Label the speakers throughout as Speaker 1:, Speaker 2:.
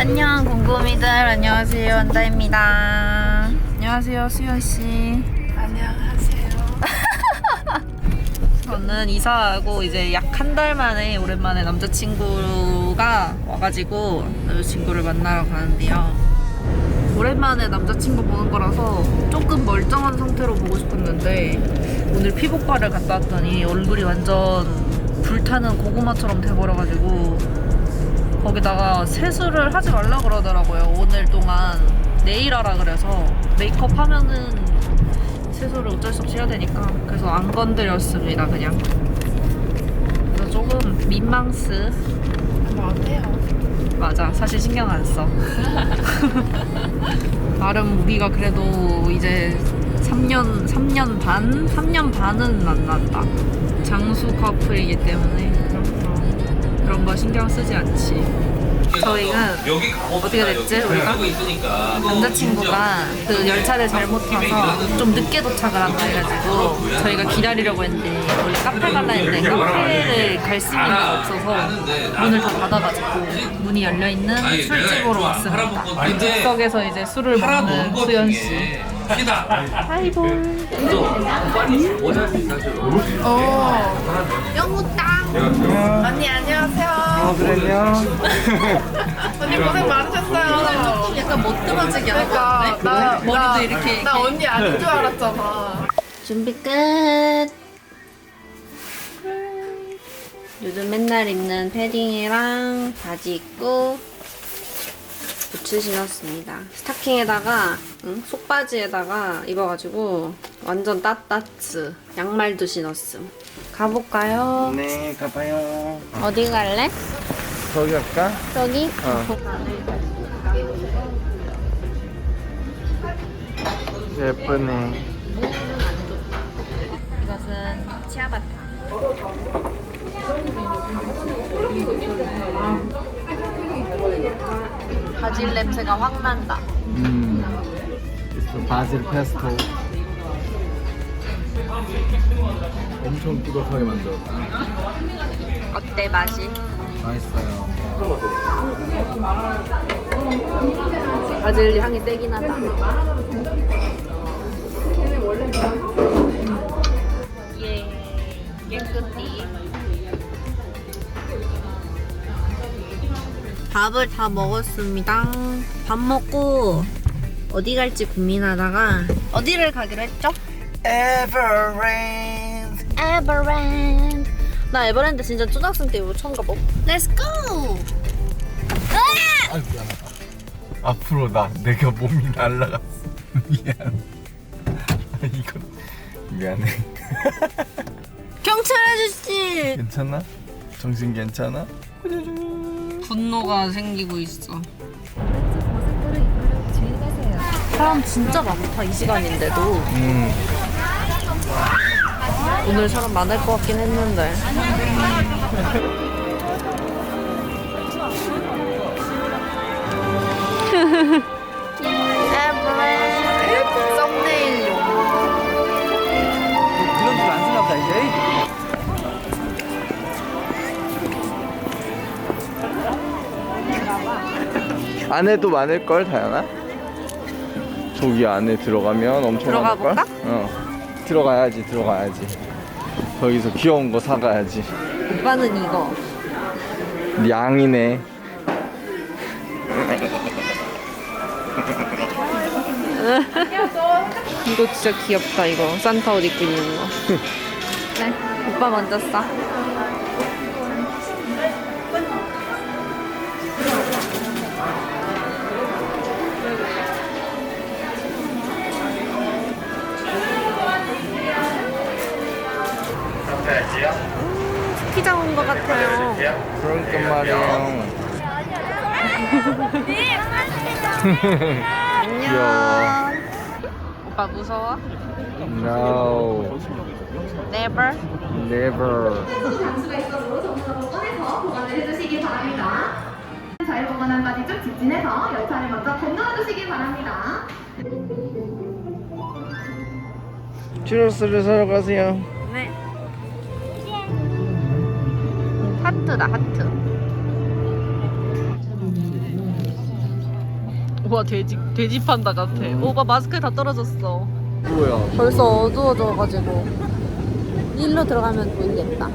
Speaker 1: 안녕 곰곰이들, 안녕하세요 안다입니다. 안녕하세요 수연씨.
Speaker 2: 안녕하세요.
Speaker 1: 저는 이사하고 이제 약 한 달 만에 오랜만에 남자친구가 와가지고 남자친구를 만나러 가는데요. 오랜만에 남자친구 보는 거라서 조금 멀쩡한 상태로 보고 싶었는데 오늘 피부과를 갔다 왔더니 얼굴이 완전 불타는 고구마처럼 돼버려가지고 거기다가 세수를 하지 말라 그러더라고요. 오늘 동안 내일 하라 그래서 메이크업 하면은 세수를 어쩔 수 없이 해야 되니까 그래서 안 건드렸습니다. 그냥 그래서 조금 민망스.
Speaker 2: 뭐 어때요?
Speaker 1: 맞아, 사실 신경 안 써. 나름 우리가 그래도 이제 3년 반은 만났다. 장수 커플이기 때문에 그런 거 신경 쓰지 않지. 저희가 어떻게 됐지? 우리가 남자친구가 그 열차를 잘못 타서 좀 늦게 도착을 한다 해가지고 저희가 기다리려고 했는데 원래 카페 갈라 했는데 카페를 갈 수가 없어서 문을 다 닫아가지고 문이 열려있는 술집으로 왔습니다. 객석에서 이제 술을 먹는 수연씨. 하이볼.
Speaker 2: 영우땅. 언니 안녕하세요.
Speaker 3: 그랬냐?
Speaker 2: 언니 고생 많으셨어요.
Speaker 1: 약간 멋들어지게
Speaker 2: 그러니까
Speaker 1: 머리도 이렇게.
Speaker 2: 나 언니 아닌 줄 알았잖아.
Speaker 1: 준비 끝. 요즘 맨날 입는 패딩이랑 바지 입고 부츠 신었습니다. 스타킹에다가 속바지에다가 입어가지고 완전 따따츠. 양말도 신었음. 가볼까요?
Speaker 3: 네, 가봐요.
Speaker 1: 어디 갈래?
Speaker 3: 저기 갈까?
Speaker 1: 저기?
Speaker 3: 예쁘네.
Speaker 1: 이것은 치아바타. 바질 냄새가 확 난다.
Speaker 3: 바질 페스토. 엄청 꾸덕하게 만들었다.
Speaker 1: 어때 맛이?
Speaker 3: 맛있어요.
Speaker 1: 바질 향이 세긴 하다. 예, 깨끗이. 밥을 다 먹었습니다. 밥 먹고 어디 갈지 고민하다가 어디를 가기로 했죠?
Speaker 3: 에버랜드.
Speaker 1: 에버랜드. 나 에버랜드 진짜 초등학생 때 이후로 처음 가보. Let's go.
Speaker 3: 아이고 미안하다. 앞으로 내가 몸이 날라갔어. 미안. 이건 미안해.
Speaker 1: 경찰 아저씨.
Speaker 3: 괜찮아? 정신 괜찮아?
Speaker 1: 분노가 생기고 있어. 사람 진짜 많다 이 시간인데도. 오늘 사람 많을 것 같긴 했는데. 썸네일용.
Speaker 3: 그런 줄 안 쓰나 보다 이제. 안에도 많을걸 다현아? 저기 안에 들어가면 엄청
Speaker 1: 들어가
Speaker 3: 많을걸?
Speaker 1: 볼까?
Speaker 3: 들어가야지. 거기서 귀여운 거 사가야지.
Speaker 1: 오빠는 이거.
Speaker 3: 양이네.
Speaker 1: 이거 진짜 귀엽다 이거. 산타 옷 입고 있는 거. 네, 오빠 먼저 싸. 스키장 온 것 같아요.
Speaker 3: 그러니까 말이에요.
Speaker 1: 안녕. 오빠 무서워?
Speaker 3: No,
Speaker 1: Never.
Speaker 3: never.
Speaker 4: 해주시기 바랍니다. 자유공간까지 쭉 직진해서 열차를 먼저 건너와 주시기 바랍니다.
Speaker 3: 추러스를 사러 가세요.
Speaker 1: 네. 하트다 하트. 와 돼지 판다 같아. 오빠 마스크 다 떨어졌어.
Speaker 3: 뭐야?
Speaker 1: 벌써 어두워져가지고 일로 들어가면 보이겠다.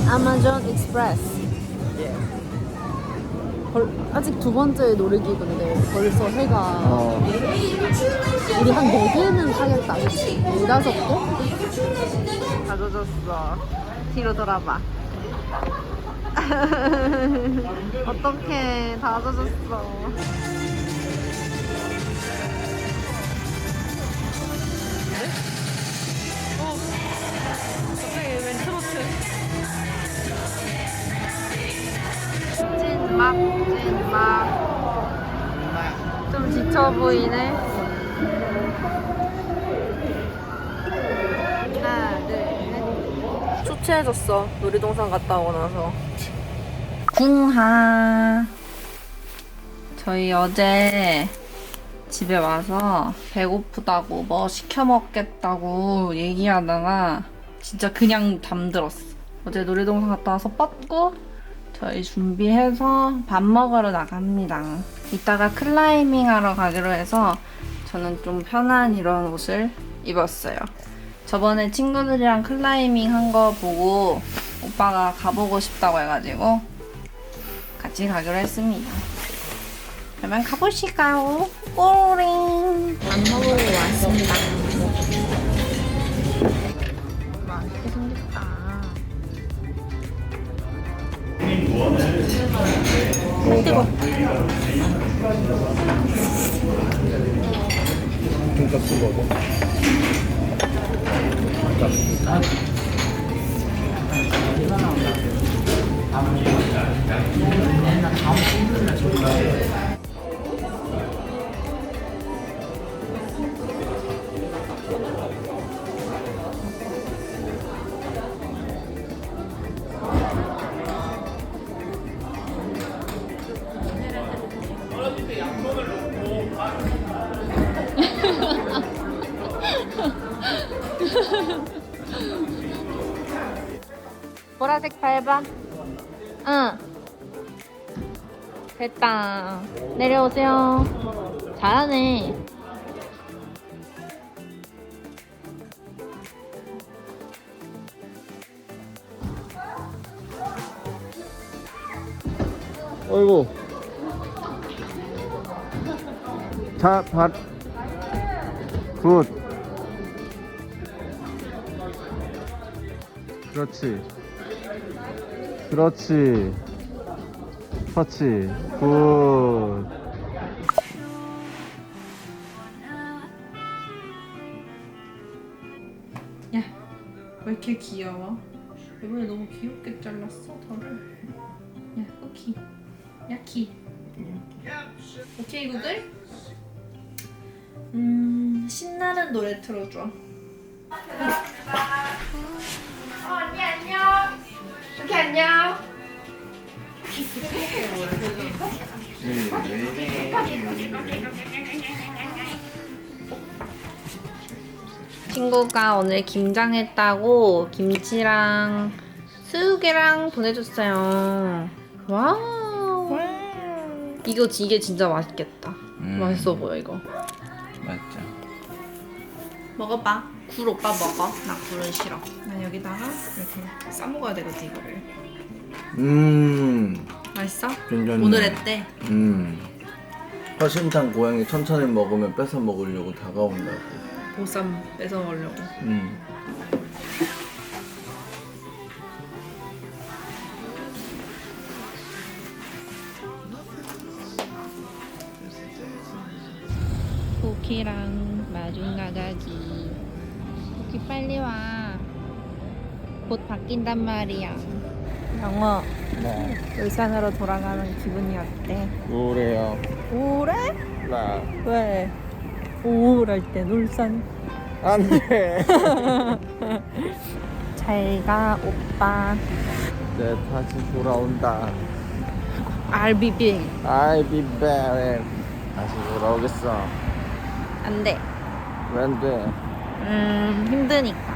Speaker 1: 아마존 익스프레스. 아직 두 번째 놀이기구인데 벌써 해가 우리 한 4개는 타겠다. 그치? 4-5개? 다 젖었어. 뒤로 돌아봐. 어떡해, 다 젖었어. 갑자기 웬 트로트? 찐막 좀 지쳐 보이네. 하나 둘셋. 초췌해졌어. 놀이동산 갔다 오고 나서. 궁하. 저희 어제 집에 와서 배고프다고 뭐 시켜 먹겠다고 얘기하다가 진짜 그냥 잠들었어. 어제 놀이동산 갔다 와서 뻗고 저희 준비해서 밥 먹으러 나갑니다. 이따가 클라이밍 하러 가기로 해서 저는 좀 편한 이런 옷을 입었어요. 저번에 친구들이랑 클라이밍 한 거 보고 오빠가 가보고 싶다고 해가지고 같이 가기로 했습니다. 그러면 가보실까요? 꼬링! 밥 먹으러 왔습니다. 맛있게 생겼다. 뜨거.
Speaker 3: 돈까스 먹어.
Speaker 1: 보라색 밟아. 응. 됐다. 내려오세요. 잘하네.
Speaker 3: 어이구. 자, 굿. 그렇지. 그렇지. 터치. 굿.
Speaker 1: 야, 왜 이렇게 귀여워? 이번에 너무 귀엽게 잘랐어, 털을. 야, 쿠키. 야키. 오케이, 구글? 신나는 노래 틀어줘.
Speaker 2: 언니 안녕. 이렇게 안녕.
Speaker 1: 친구가 오늘 김장했다고 김치랑 수육이랑 보내줬어요. 와우. 이게 진짜 맛있겠다. 맛있어 보여 이거.
Speaker 3: 맞죠.
Speaker 1: 먹어봐. 굴 오빠 먹어. 나 굴은 싫어. 난 여기다가 이렇게 싸 먹어야 되거든 이거를. 맛있어?
Speaker 3: 괜찮네.
Speaker 1: 오늘 했대.
Speaker 3: 허심탄 고양이 천천히 먹으면 뺏어 먹으려고 다가온다고.
Speaker 1: 보쌈 뺏어 먹으려고. 쿠키랑 마중 나가기. 쿠키 빨리 와. 곧 바뀐단 말이야. 영어.
Speaker 3: 네.
Speaker 1: 울산으로 돌아가는 기분이 어때?
Speaker 3: 우울해요.
Speaker 1: 우울해?
Speaker 3: 나.
Speaker 1: 왜? 우울할 땐 울산.
Speaker 3: 안 돼.
Speaker 1: 잘 가 오빠.
Speaker 3: 네, 다시 돌아온다.
Speaker 1: I'll be back.
Speaker 3: I'll be back. 다시 돌아오겠어.
Speaker 1: 안 돼.
Speaker 3: 왜 안 돼?
Speaker 1: 힘드니까.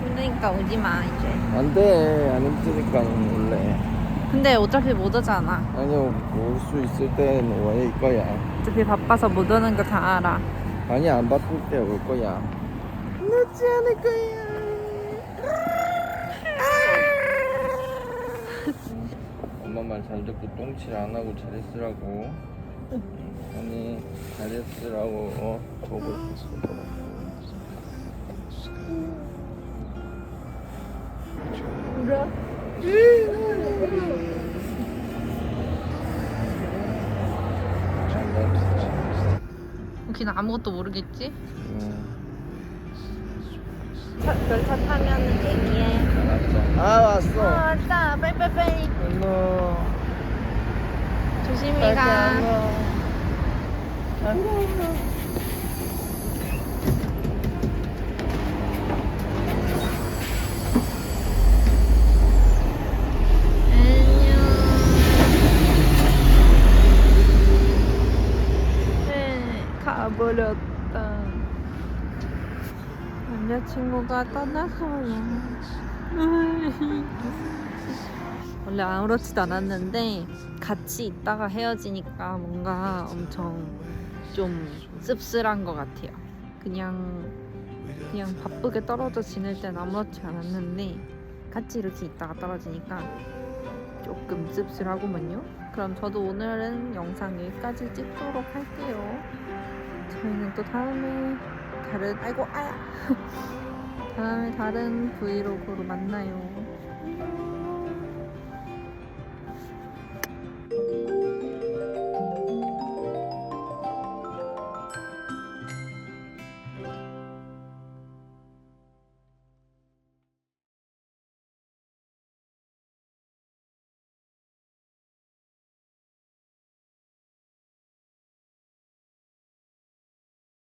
Speaker 1: 힘드니까 오지 마 이제.
Speaker 3: 안돼 안 힘드니까 원래.
Speaker 1: 근데 어차피 못 오잖아.
Speaker 3: 아니요 올 수 있을 때는 올 거야.
Speaker 1: 어차피 바빠서 못 오는 거 다 알아.
Speaker 3: 아니 안 바쁠 때 올 거야. 늦지 않을 거야. 엄마 말 잘 듣고 똥칠 안 하고 잘했으라고. 아니 잘했으라고 보고 있었어.
Speaker 1: 걔는 아무것도 모르겠지?
Speaker 3: 알았어.
Speaker 1: 열차 타면 얘기해.
Speaker 3: 아 왔어.
Speaker 1: 왔다. 빨리빨리.
Speaker 3: 일로.
Speaker 1: 조심히 가. 가버렸다. 남자친구가 떠나서요. 원래 아무렇지도 않았는데 같이 있다가 헤어지니까 뭔가 엄청 좀 씁쓸한 것 같아요. 그냥 바쁘게 떨어져 지낼 땐 아무렇지 않았는데 같이 이렇게 있다가 떨어지니까 조금 씁쓸하구만요. 그럼 저도 오늘은 영상 여기까지 찍도록 할게요. 저희는 또 다음에 다른 다음에 다른 브이로그로 만나요.